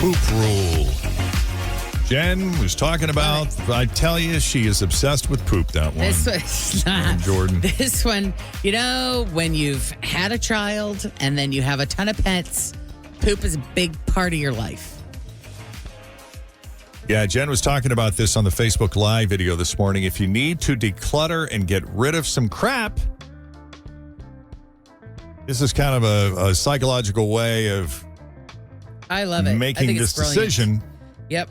poop rule. Jen was talking about, I tell you, she is obsessed with poop, that one. This one, Jordan. This one, when you've had a child and then you have a ton of pets, poop is a big part of your life. Yeah, Jen was talking about this on the Facebook Live video this morning. If you need to declutter and get rid of some crap, this is kind of a psychological way of I love it. making this decision. Yep.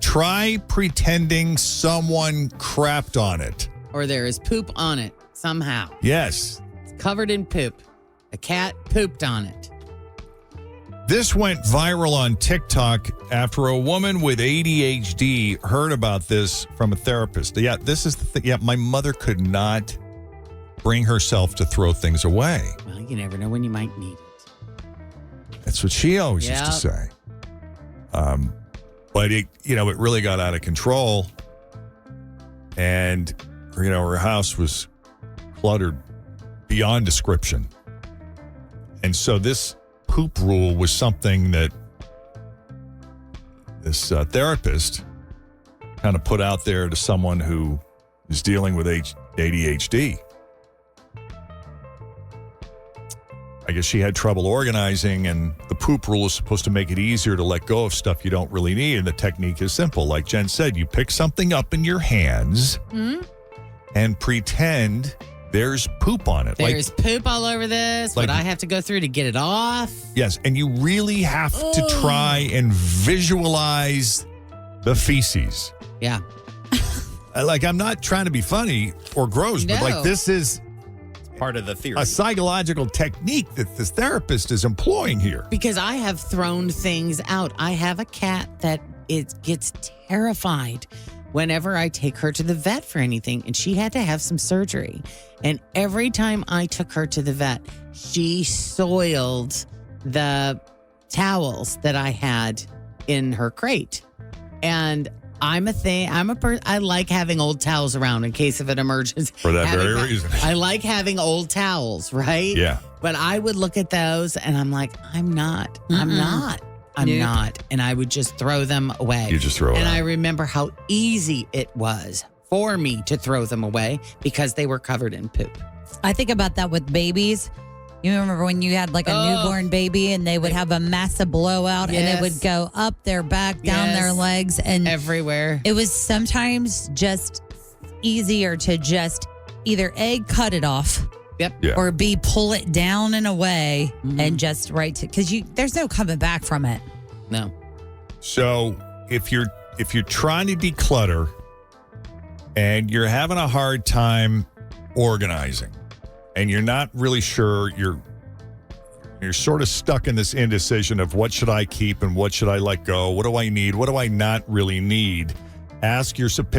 Try pretending someone crapped on it. Or there is poop on it somehow. Yes. It's covered in poop. A cat pooped on it. This went viral on TikTok after a woman with ADHD heard about this from a therapist. Yeah, this is the thing. Yeah, my mother could not bring herself to throw things away. Well, you never know when you might need it. That's what she always used to say. But it really got out of control, and her house was cluttered beyond description. And so this poop rule was something that this therapist kind of put out there to someone who is dealing with ADHD. I guess she had trouble organizing, and the poop rule is supposed to make it easier to let go of stuff you don't really need. And the technique is simple. Like Jen said, you pick something up in your hands and pretend there's poop on it. There's poop all over this. What I have to go through to get it off. Yes, and you really have to try and visualize the feces. Yeah. I'm not trying to be funny or gross, but this is part of the theory. A psychological technique that this therapist is employing here. Because I have thrown things out. I have a cat that gets terrified whenever I take her to the vet for anything, and she had to have some surgery. And every time I took her to the vet, she soiled the towels that I had in her crate. And I like having old towels around in case of an emergency. For that very reason. I like having old towels, right? Yeah. But I would look at those and I'm like, I'm not. And I would just throw them away. You just throw it And out. I remember how easy it was for me to throw them away because they were covered in poop. I think about that with babies. You remember when you had like a newborn baby and they would have a massive blowout and it would go up their back, down their legs, and everywhere. It was sometimes just easier to just either A, cut it off. Yep. Yeah. Or B, pull it down and away and just because there's no coming back from it. No. So if you're trying to declutter and you're having a hard time organizing and you're not really sure, you're sort of stuck in this indecision of what should I keep and what should I let go? What do I need? What do I not really need? Ask yourself,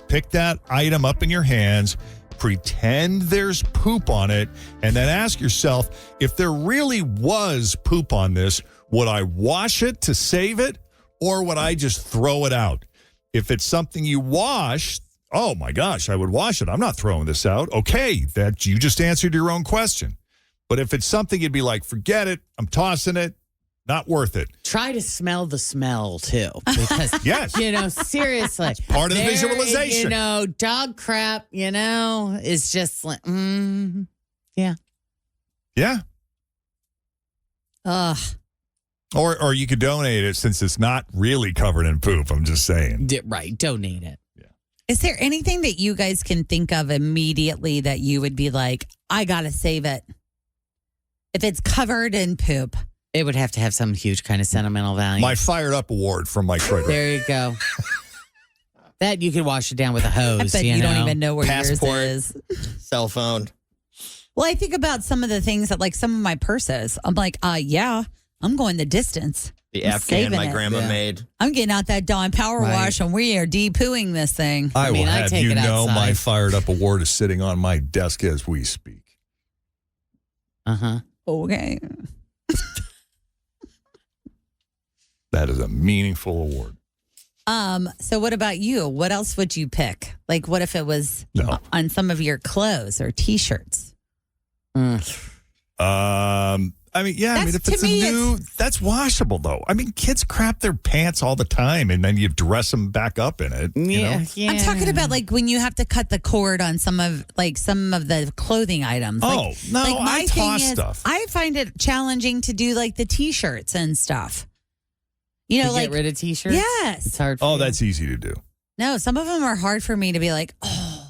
pick that item up in your hands, pretend there's poop on it, and then ask yourself, if there really was poop on this, would I wash it to save it, or would I just throw it out? If it's something you wash, oh my gosh, I would wash it. I'm not throwing this out. Okay, that you just answered your own question. But if it's something you'd be like, forget it, I'm tossing it, not worth it. Try to smell the smell too. Because, yes. Seriously. Part of the visualization. Dog crap, is just like, yeah. Yeah. Ugh. Or you could donate it since it's not really covered in poop. I'm just saying. Right. Donate it. Yeah. Is there anything that you guys can think of immediately that you would be like, I got to save it? If it's covered in poop. It would have to have some huge kind of sentimental value. My Fired Up award from Mike Craig. There you go. That you could wash it down with a hose. I bet you don't even know where Passport, yours is. Cell phone. Well, I think about some of the things that, like some of my purses. I'm like, yeah, I'm going the distance. The I'm Afghan saving my it. grandma made. I'm getting out that Dawn Power Wash and we are de-pooing this thing. I will I have take you it know outside. my Fired Up award is sitting on my desk as we speak. Uh-huh. Okay. That is a meaningful award. So what about you? What else would you pick? Like, what if it was No. on some of your clothes or T-shirts? I I mean, yeah. That's, if to it's me, a new, that's washable though. I mean, kids crap their pants all the time, and then you dress them back up in it. You know? Yeah. I'm talking about like when you have to cut the cord on some of the clothing items. Oh, no, I toss stuff. I find it challenging to do like the T-shirts and stuff. You know, to like get rid of T-shirts. Yes. It's hard. Oh, that's easy to do. No, some of them are hard for me to be like, oh.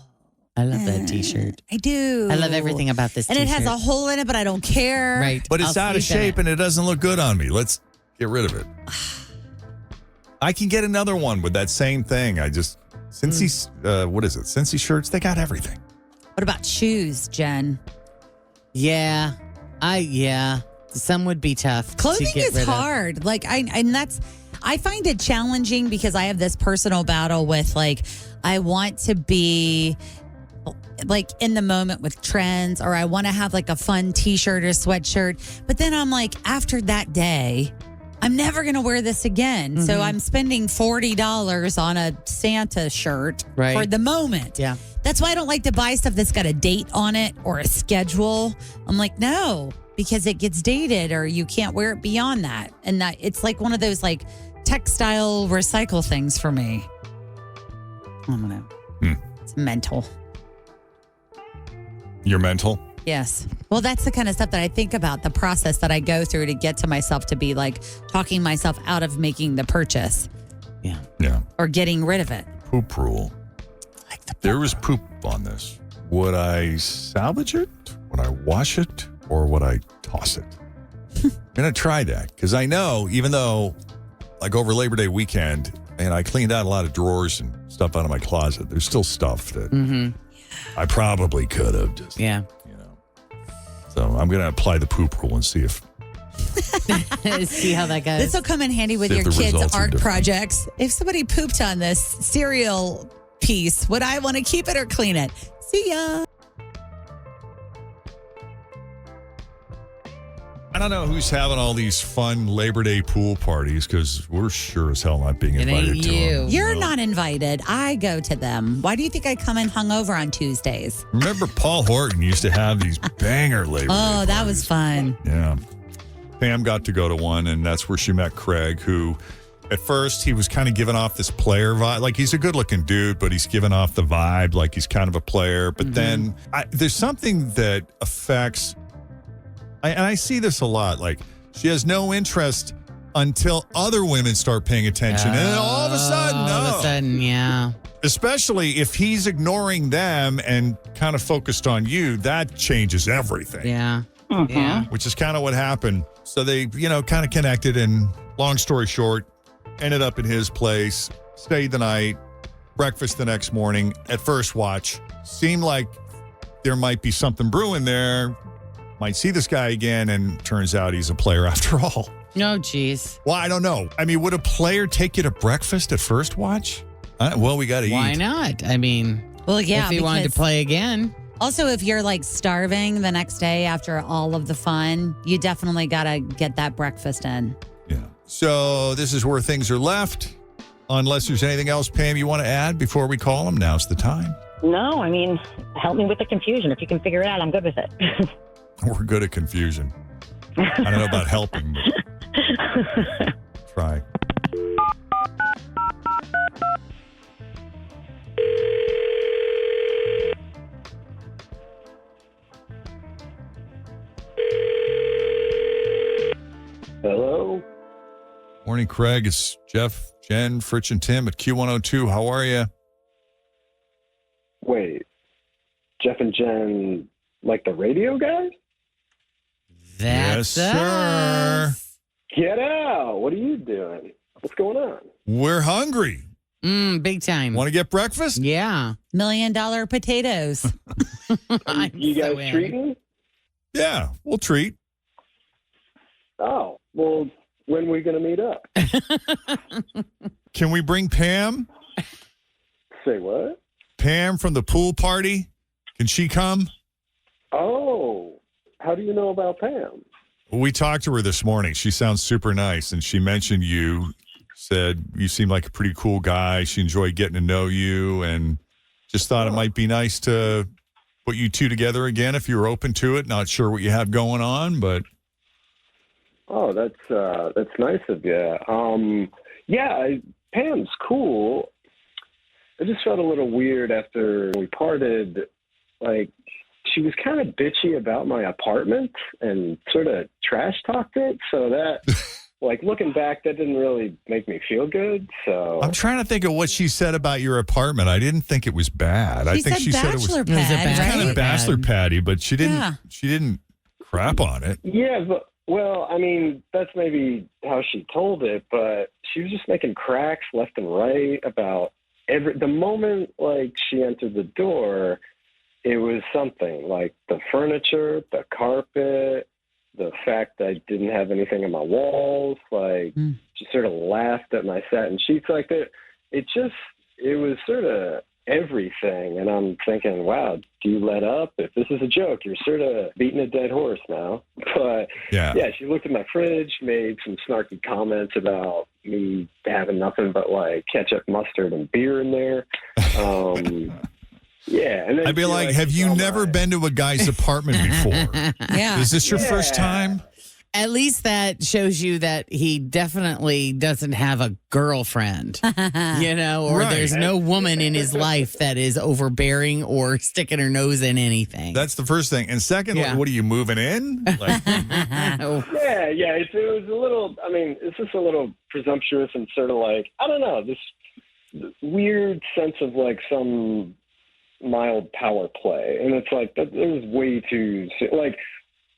I love that T-shirt. I do. I love everything about this and T-shirt. it has a hole in it, but I don't care. Right. But it's out of shape and it doesn't look good on me. Let's get rid of it. I can get another one with that same thing. I just, Cincy's, what is it? Cincy shirts, they got everything. What about shoes, Jen? Yeah. Some would be tough. Clothing to get is rid of. hard. Like I find it challenging because I have this personal battle with like, I want to be like in the moment with trends, or I want to have like a fun T-shirt or sweatshirt. But then I'm like, after that day, I'm never going to wear this again. Mm-hmm. So I'm spending $40 on a Santa shirt for the moment. Yeah. That's why I don't like to buy stuff that's got a date on it or a schedule. I'm like, no, because it gets dated or you can't wear it beyond that. And that it's like one of those like textile recycle things for me. I don't know. It's mental. You're mental? Yes. Well, that's the kind of stuff that I think about, the process that I go through to get to myself to be like talking myself out of making the purchase. Yeah. Yeah. Or getting rid of it. Poop rule. There was poop on this. Would I salvage it? Would I wash it? Or would I toss it? I'm going to try that because I know, even though like over Labor Day weekend, and I cleaned out a lot of drawers and stuff out of my closet, there's still stuff that I probably could have just, you know. So I'm going to apply the poop rule and see if. See how that goes. This will come in handy with your kids' art projects. If somebody pooped on this cereal piece, would I want to keep it or clean it? See ya. I don't know who's having all these fun Labor Day pool parties because we're sure as hell not being invited ain't to you. them. You're not invited. I go to them. Why do you think I come in hungover on Tuesdays? Remember Paul Horton used to have these banger Labor Day Oh, that was parties. fun. Yeah. Pam got to go to one, and that's where she met Craig, who at first he was kind of giving off this player vibe. Like he's a good-looking dude, but he's giving off the vibe like he's kind of a player. But then there's something that affects... and I see this a lot. Like, she has no interest until other women start paying attention. And then all of a sudden, yeah. Especially if he's ignoring them and kind of focused on you, that changes everything. Yeah. Yeah. Which is kind of what happened. So they, kind of connected, and long story short, ended up at his place, stayed the night, breakfast the next morning. At first watch, seemed like there might be something brewing there. Might see this guy again, and turns out he's a player after all. No, geez. Well, I don't know. I mean, would a player take you to breakfast at first watch? Well, we got to eat. Why not? I mean, well, yeah, if he wanted to play again. Also, if you're like starving the next day after all of the fun, you definitely got to get that breakfast in. Yeah. So this is where things are left. Unless there's anything else, Pam, you want to add before we call him, now's the time. No, I mean, help me with the confusion. If you can figure it out, I'm good with it. We're good at confusion. I don't know about helping, but try. Hello. Morning, Craig. It's Jeff, Jen, Fritch, and Tim at Q102. How are you? Wait, Jeff and Jen, like the radio guys? That's yes, sir. us. Get out. What are you doing? What's going on? We're hungry. Big time. Want to get breakfast? Yeah. $1 million potatoes. You guys in. treating? Yeah, we'll treat. Oh, well, when are we going to meet up? Can we bring Pam? Say what? Pam from the pool party? Can she come? Oh, how do you know about Pam? We talked to her this morning. She sounds super nice, and she mentioned you, said you seem like a pretty cool guy. She enjoyed getting to know you, and just thought it might be nice to put you two together again if you're open to it. Not sure what you have going on, but... Oh, that's nice of you. Pam's cool. I just felt a little weird after we parted. Like, she was kind of bitchy about my apartment and sort of trash talked it. So that, like, looking back, that didn't really make me feel good. So I'm trying to think of what she said about your apartment. I didn't think it was bad. I think she said it was bachelor It was a pad, bachelor kind of right? bachelor patty, but she didn't. Yeah. She didn't crap on it. yeah, but well, I mean, that's maybe how she told it, but she was just making cracks left and right about the moment like she entered the door. It was something like the furniture, the carpet, the fact that I didn't have anything on my walls. Like, she sort of laughed at my satin sheets like that. It was sort of everything. And I'm thinking, wow, do you let up? If this is a joke, you're sort of beating a dead horse now. But Yeah. she looked at my fridge, made some snarky comments about me having nothing but like ketchup, mustard, and beer in there. Yeah, and then I'd be like, have you never been to a guy's apartment before? Yeah. Is this your first time? At least that shows you that he definitely doesn't have a girlfriend, or Right. there's no woman in his life that is overbearing or sticking her nose in anything. That's the first thing. And second, Yeah. what are you moving in? Like, Oh, It was a little. I mean, it's just a little presumptuous and sort of like, I don't know, this weird sense of like some mild power play, and it's like that. It was way too like.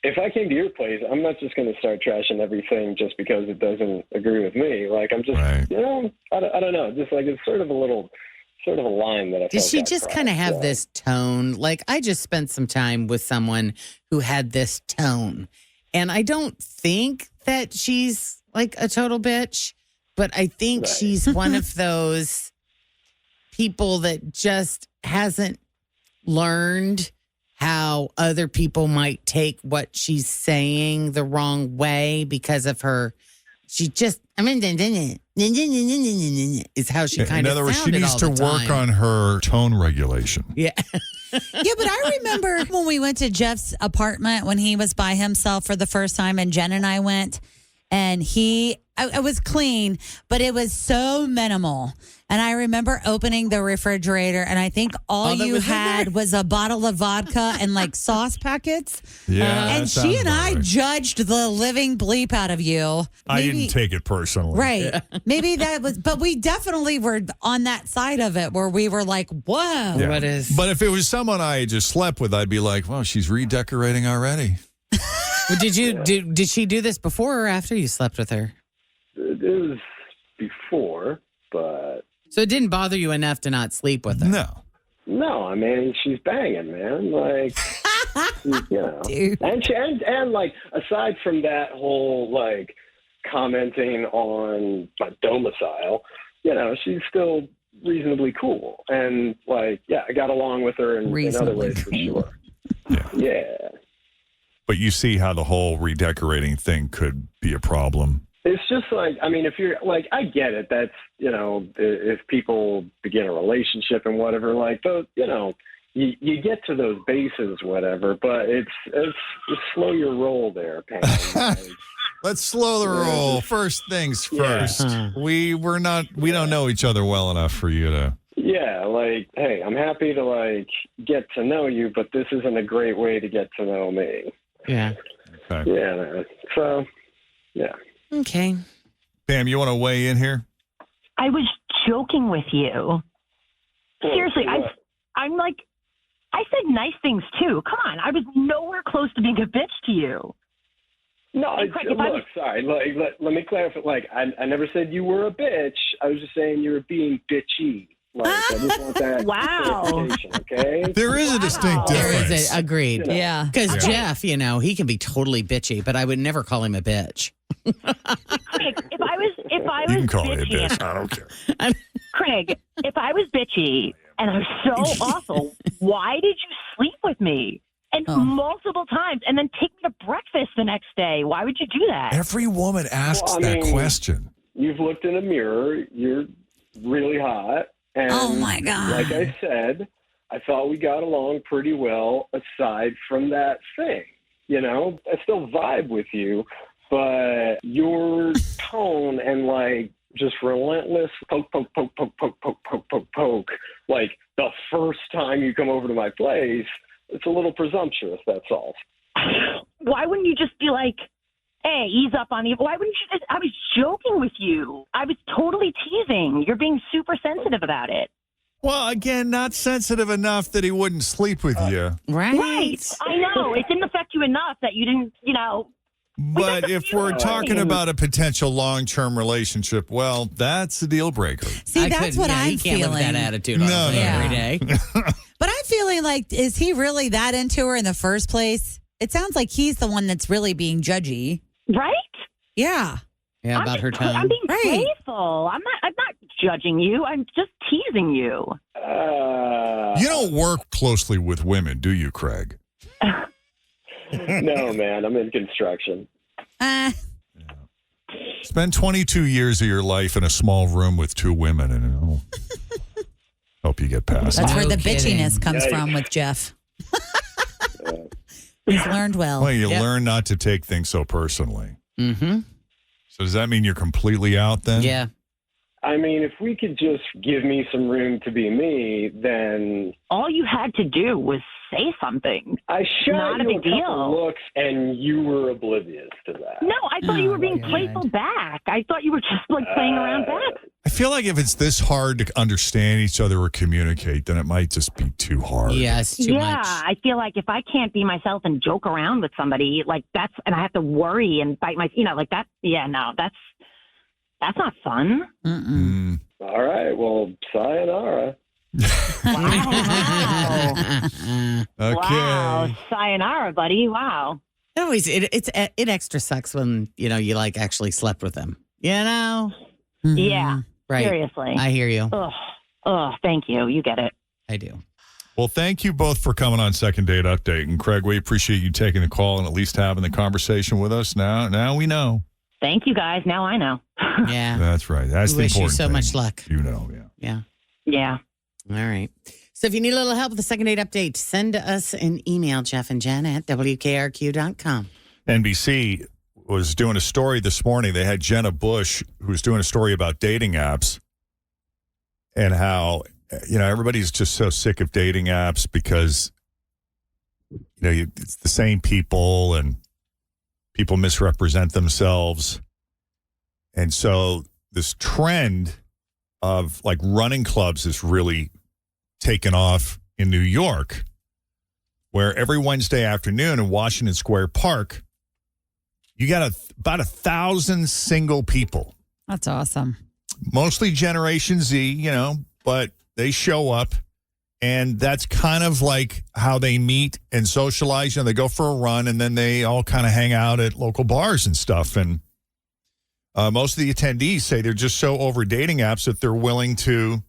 If I came to your place, I'm not just going to start trashing everything just because it doesn't agree with me. Like, I'm just, Right. I don't know. Just like, it's sort of a line that I did felt she got just crossed, kind of have so. this tone? Like, I just spent some time with someone who had this tone, and I don't think that she's like a total bitch, but I think Right. she's one of those people that just hasn't learned how other people might take what she's saying the wrong way because of her. She just, is how she kind in of other words, she sounded needs all to the work time. on her tone regulation. Yeah. Yeah, but I remember when we went to Jeff's apartment when he was by himself for the first time, and Jen and I went, and it was clean, but it was so minimal. And I remember opening the refrigerator, and I think all that you was in had there? was a bottle of vodka and like sauce packets. Yeah, and that she sounds and about I right. judged the living bleep out of you. I didn't take it personally. Right. Maybe that was, but we definitely were on that side of it where we were like, whoa. Yeah. What is- But if it was someone I had just slept with, I'd be like, well, she's redecorating already. Well, did she do this before or after you slept with her? It was before, but So it didn't bother you enough to not sleep with her? no, I mean, she's banging, man. Like, Dude. and like, aside from that whole like commenting on my domicile, she's still reasonably cool, and like, I got along with her in other Reasonably ways for cool. sure. Yeah. But you see how the whole redecorating thing could be a problem. It's just like, I mean, if you're like, I get it. That's, if people begin a relationship and whatever, like those, you get to those bases, whatever, but it's slow your roll there, Pam. Like, Let's slow the roll. First things first. We don't know each other well enough for you to. yeah, like, hey, I'm happy to like get to know you, but this isn't a great way to get to know me. Yeah. Okay. Yeah. So, yeah. Okay. Pam, you want to weigh in here? I was joking with you. Seriously, What? I'm like, I said nice things too. Come on, I was nowhere close to being a bitch to you. No, Hey, Craig, if I look, was- sorry. Let me clarify. Like, I never said you were a bitch. I was just saying you were being bitchy. Like, I just want that Wow. clarification, okay? There is a distinct There difference. is agreed. Yeah. Because Jeff, he can be totally bitchy, but I would never call him a bitch. Craig, if I was You can call me a bitchy, bitch. I don't care. Craig, if I was bitchy and I was so awful, why did you sleep with me? And multiple times, and then take me to breakfast the next day. Why would you do that? Every woman asks Well, I that mean- question. You've looked in a mirror. You're really hot. And Oh, my God. like I said, I thought we got along pretty well aside from that thing. I still vibe with you. but your tone and like just relentless poke, like the first time you come over to my place, it's a little presumptuous, that's all. Why wouldn't you just be like, hey, ease up on the... Why wouldn't you just... I was joking with you. I was totally teasing. You're being super sensitive about it. Well, again, not sensitive enough that he wouldn't sleep with you. Right. I know. It didn't affect you enough that you didn't, But if we're talking about a potential long-term relationship, well, that's a deal breaker. See, that's what I'm you can't feeling. live with that attitude all No, day, no, every no. day. But I'm feeling like, is he really that into her in the first place? It sounds like he's the one that's really being judgy. Right? Yeah. Yeah, about her tone. I'm being Right. playful. I'm not judging you. I'm just teasing you. You don't work closely with women, do you, Craig? No, man, I'm in construction. Spend 22 years of your life in a small room with two women, and it'll help you get past That's it. where the kidding. bitchiness comes Yikes. from with Jeff. He's learned well. Well, you Yep. learn not to take things so personally. Mm-hmm. So does that mean you're completely out then? Yeah. I mean, if we could just give me some room to be me, then All you had to do was say something. I shot Not a you big a couple deal. looks, and you were oblivious to that. No, I thought you were being God. playful back. I thought you were just like playing around back. I feel like if it's this hard to understand each other or communicate, then it might just be too hard. Yeah, it's too Yeah, much. I feel like if I can't be myself and joke around with somebody, like and I have to worry and bite my, like that. Yeah, no, that's not fun. Mm-mm. All right, well, sayonara. Wow. Okay. Wow, sayonara, buddy. Wow. It extra sucks when you like actually slept with them. Mm-hmm. Yeah, Right. seriously. I hear you. Oh, thank you. You get it. I do. Well, thank you both for coming on Second Date Update. And Craig, we appreciate you taking the call and at least having the conversation with us. Now we know. Thank you, guys. Now I know. Yeah. That's right. That's We the wish you important so thing. much luck. You know, yeah. Yeah. Yeah. All right. So if you need a little help with the Second Date Update, send us an email, Jeff and Jen at WKRQ.com. NBC was doing a story this morning. They had Jenna Bush, who was doing a story about dating apps and how, everybody's just so sick of dating apps because, it's the same people and people misrepresent themselves. And so this trend of like running clubs is really taken off in New York, where every Wednesday afternoon in Washington Square Park, you got about 1,000 single people, That's awesome. mostly Generation Z, but they show up. And that's kind of like how they meet and socialize. They go for a run and then they all kind of hang out at local bars and stuff. And most of the attendees say they're just so over dating apps that they're willing to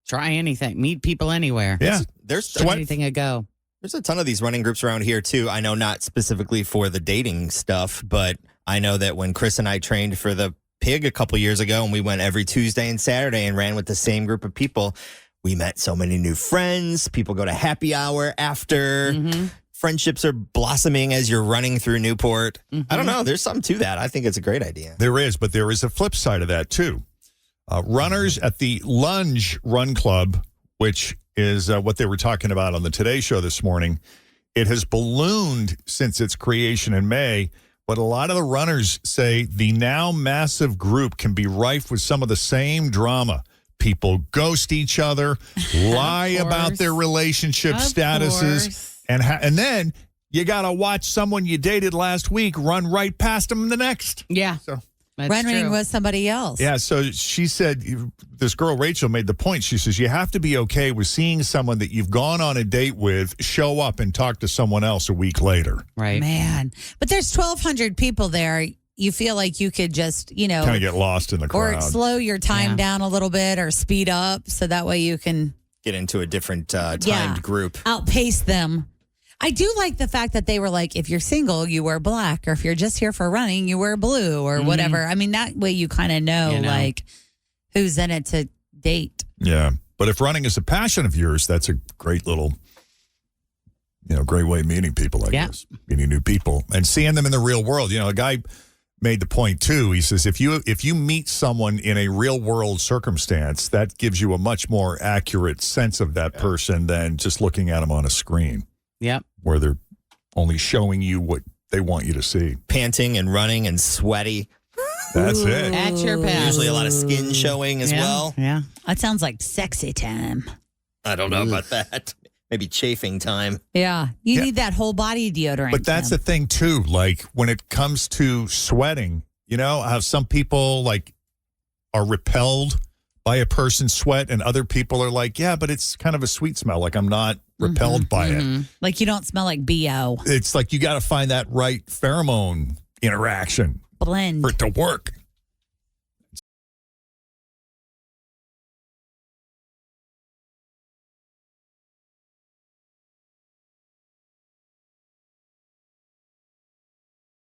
Try anything. Meet people anywhere. Yeah. There's Give anything a go. There's a ton of these running groups around here, too. I know not specifically for the dating stuff, but I know that when Chris and I trained for the Pig a couple years ago and we went every Tuesday and Saturday and ran with the same group of people, we met so many new friends. People go to happy hour after. Mm-hmm. Friendships are blossoming as you're running through Newport. Mm-hmm. I don't know. There's something to that. I think it's a great idea. There is, but there is a flip side of that, too. Runners at the Lunge Run Club, which is what they were talking about on the Today Show this morning. It has ballooned since its creation in May, but a lot of the runners say the now massive group can be rife with some of the same drama. People ghost each other, lie about their relationship Of statuses, course. and then you got to watch someone you dated last week run right past them the next. Yeah. So That's Running true. with somebody else. yeah, so she said, this girl Rachel made the point. She says, you have to be okay with seeing someone that you've gone on a date with show up and talk to someone else a week later. Right. Man. But there's 1,200 people there. You feel like you could just, Kind of get lost in the or crowd. slow your time Yeah. down a little bit or speed up so that way you can Get into a different timed Yeah. group. outpace them. I do like the fact that they were like, if you're single, you wear black, or if you're just here for running, you wear blue or whatever. I mean, that way you kind of know, You know. like who's in it to date. Yeah, but if running is a passion of yours, that's a great little great way of meeting people, I guess. Meeting new people and seeing them in the real world. A guy made the point too. He says if you meet someone in a real world circumstance, that gives you a much more accurate sense of that person than just looking at them on a screen. Yep. Where they're only showing you what they want you to see. Panting and running and sweaty. That's it. At your best. Usually a lot of skin showing as well. Yeah. That sounds like sexy time. I don't know about that. Maybe chafing time. Yeah. You need that whole body deodorant. But that's the thing too. Like when it comes to sweating, how some people like are repelled by a person's sweat and other people are like, yeah, but it's kind of a sweet smell. Like I'm not repelled by it. Like you don't smell like BO. It's like you got to find that right pheromone interaction Blend. for it to work.